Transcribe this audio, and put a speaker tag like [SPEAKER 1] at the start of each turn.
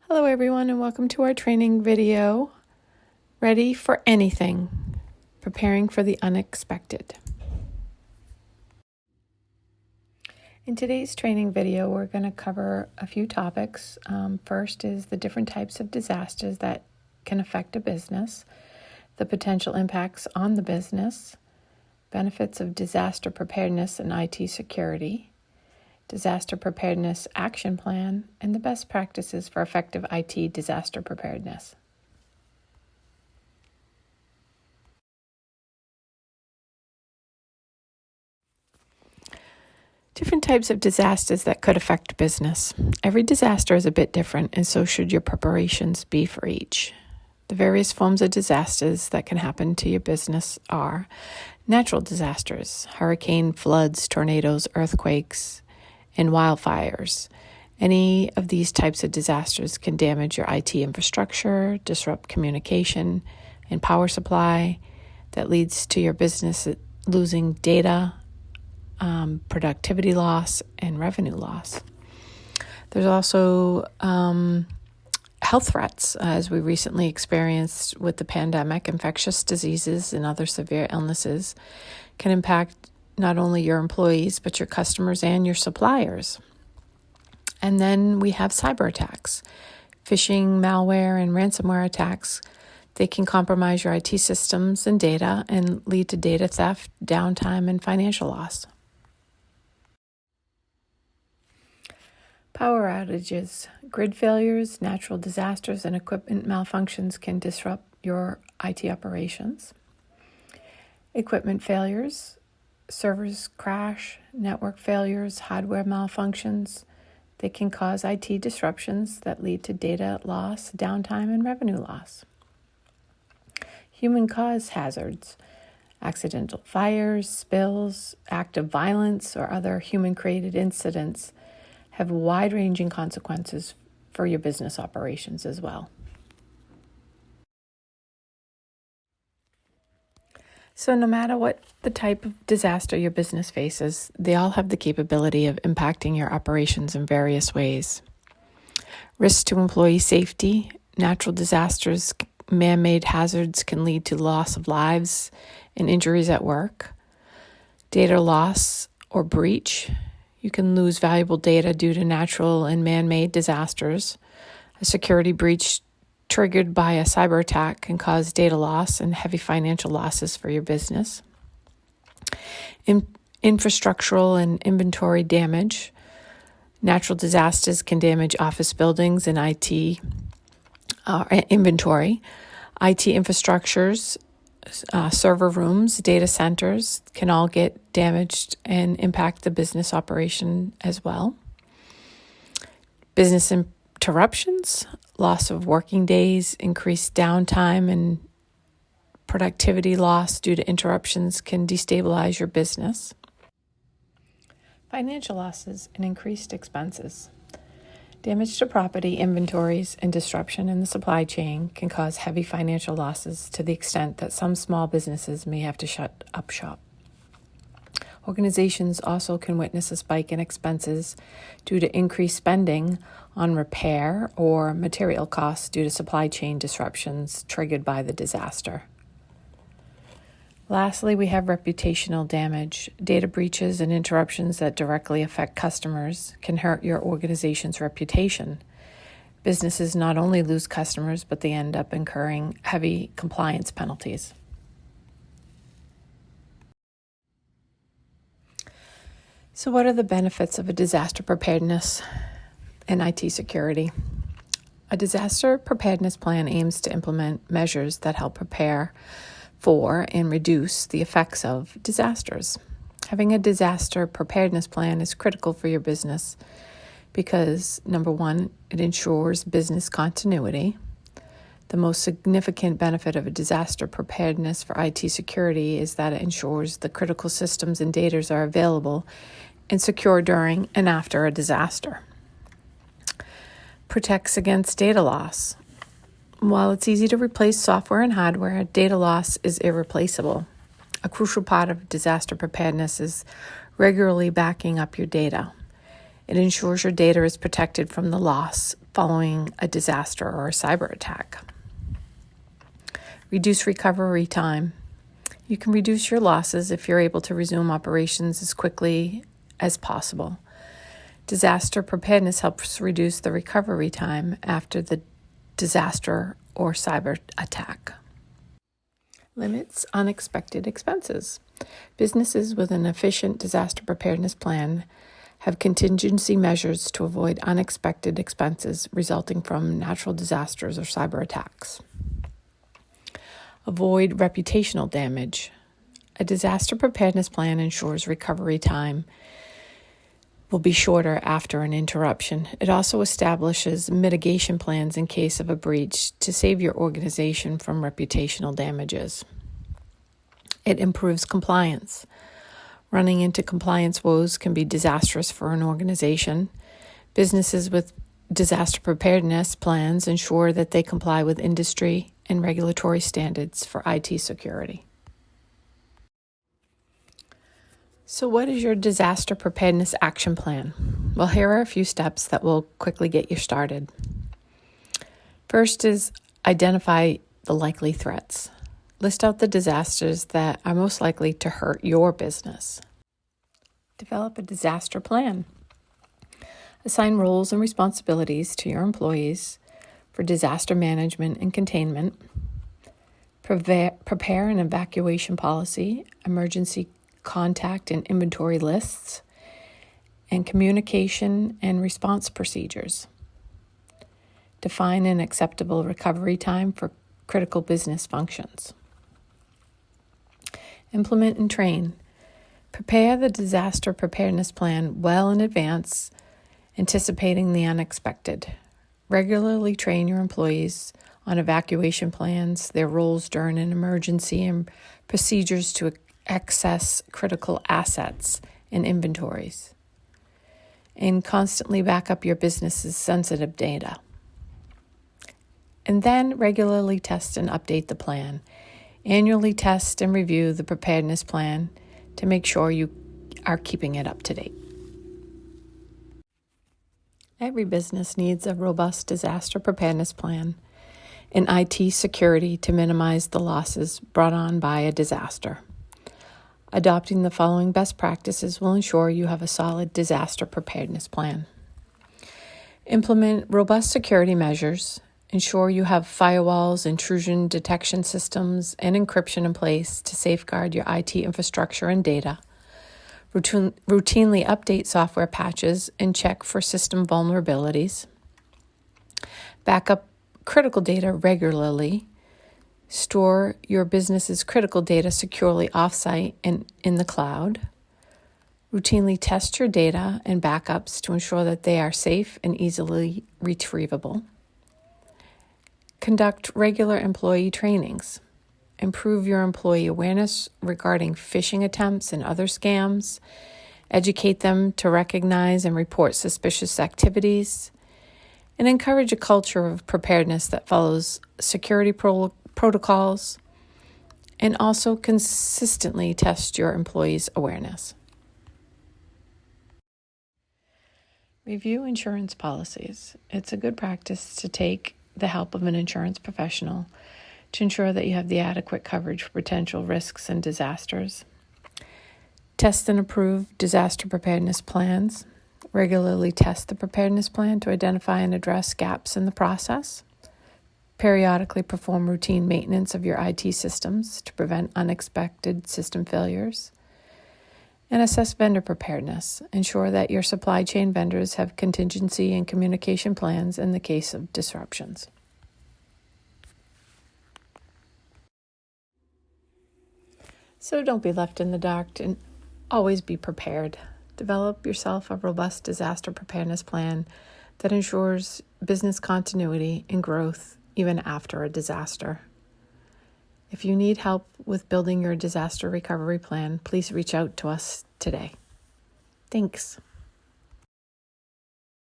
[SPEAKER 1] Hello everyone and welcome to our training video, Ready for Anything, Preparing for the Unexpected. In today's training video, we're going to cover a few topics. First is the different types of disasters that can affect a business, the potential impacts on the business, benefits of disaster preparedness and IT security, disaster preparedness action plan, and the best practices for effective IT disaster preparedness. Different types of disasters that could affect business. Every disaster is a bit different, and so should your preparations be for each. The various forms of disasters that can happen to your business are natural disasters, hurricane, floods, tornadoes, earthquakes, and wildfires. Any of these types of disasters can damage your IT infrastructure, disrupt communication and power supply. That leads to your business losing data, productivity loss, and revenue loss. There's also health threats, as we recently experienced with the pandemic. Infectious diseases and other severe illnesses can impact not only your employees, but your customers and your suppliers. And then we have cyber attacks, phishing, malware, and ransomware attacks. They can compromise your IT systems and data and lead to data theft, downtime, and financial loss. Power outages, grid failures, natural disasters, and equipment malfunctions can disrupt your IT operations. Equipment failures, servers crash, network failures, hardware malfunctions. They can cause IT disruptions that lead to data loss, downtime, and revenue loss. Human-caused hazards, accidental fires, spills, active violence, or other human-created incidents have wide-ranging consequences for your business operations as well. So no matter what the type of disaster your business faces, they all have the capability of impacting your operations in various ways. Risks to employee safety, natural disasters, man-made hazards can lead to loss of lives and injuries at work. Data loss or breach, you can lose valuable data due to natural and man-made disasters. A security breach triggered by a cyber attack can cause data loss and heavy financial losses for your business. Infrastructural and inventory damage. Natural disasters can damage office buildings and IT inventory. IT infrastructures, server rooms, data centers can all get damaged and impact the business operation as well. Business interruptions, loss of working days, increased downtime, and productivity loss due to interruptions can destabilize your business. Financial losses and increased expenses. Damage to property, inventories, and disruption in the supply chain can cause heavy financial losses to the extent that some small businesses may have to shut up shop. Organizations also can witness a spike in expenses due to increased spending on repair or material costs due to supply chain disruptions triggered by the disaster. Lastly, we have reputational damage. Data breaches and interruptions that directly affect customers can hurt your organization's reputation. Businesses not only lose customers, but they end up incurring heavy compliance penalties. So what are the benefits of a disaster preparedness and IT security? A disaster preparedness plan aims to implement measures that help prepare for and reduce the effects of disasters. Having a disaster preparedness plan is critical for your business because, number one, it ensures business continuity. The most significant benefit of a disaster preparedness for IT security is that it ensures the critical systems and data are available and secure during and after a disaster. Protects against data loss. While it's easy to replace software and hardware, data loss is irreplaceable. A crucial part of disaster preparedness is regularly backing up your data. It ensures your data is protected from the loss, following a disaster or a cyber attack. Reduce recovery time. You can reduce your losses if you're able to resume operations as quickly as possible. Disaster preparedness helps reduce the recovery time after the disaster or cyber attack. Limits unexpected expenses. Businesses with an efficient disaster preparedness plan have contingency measures to avoid unexpected expenses resulting from natural disasters or cyber attacks. Avoid reputational damage. A disaster preparedness plan ensures recovery time will be shorter after an interruption. It also establishes mitigation plans in case of a breach to save your organization from reputational damages. It improves compliance. Running into compliance woes can be disastrous for an organization. Businesses with disaster preparedness plans ensure that they comply with industry and regulatory standards for IT security. So what is your disaster preparedness action plan? Well, here are a few steps that will quickly get you started. First is identify the likely threats. List out the disasters that are most likely to hurt your business. Develop a disaster plan. Assign roles and responsibilities to your employees for disaster management and containment. Prepare an evacuation policy, emergency contact and inventory lists, and communication and response procedures. Define an acceptable recovery time for critical business functions. Implement and train. Prepare the disaster preparedness plan well in advance, anticipating the unexpected. Regularly train your employees on evacuation plans, their roles during an emergency, and procedures to access critical assets and inventories. And constantly back up your business's sensitive data. And then regularly test and update the plan. Annually test and review the preparedness plan to make sure you are keeping it up to date. Every business needs a robust disaster preparedness plan and IT security to minimize the losses brought on by a disaster. Adopting the following best practices will ensure you have a solid disaster preparedness plan. Implement robust security measures. Ensure you have firewalls, intrusion detection systems, and encryption in place to safeguard your IT infrastructure and data. Routinely update software patches and check for system vulnerabilities. Back up critical data regularly. Store your business's critical data securely offsite and in the cloud. Routinely test your data and backups to ensure that they are safe and easily retrievable. Conduct regular employee trainings. Improve your employee awareness regarding phishing attempts and other scams. Educate them to recognize and report suspicious activities. And encourage a culture of preparedness that follows security protocols. And also consistently test your employees' awareness. Review insurance policies. It's a good practice to take the help of an insurance professional to ensure that you have the adequate coverage for potential risks and disasters. Test and approve disaster preparedness plans. Regularly test the preparedness plan to identify and address gaps in the process. Periodically perform routine maintenance of your IT systems to prevent unexpected system failures. And assess vendor preparedness. Ensure that your supply chain vendors have contingency and communication plans in the case of disruptions. So don't be left in the dark and always be prepared. Develop yourself a robust disaster preparedness plan that ensures business continuity and growth even after a disaster. If you need help with building your disaster recovery plan, please reach out to us today. Thanks.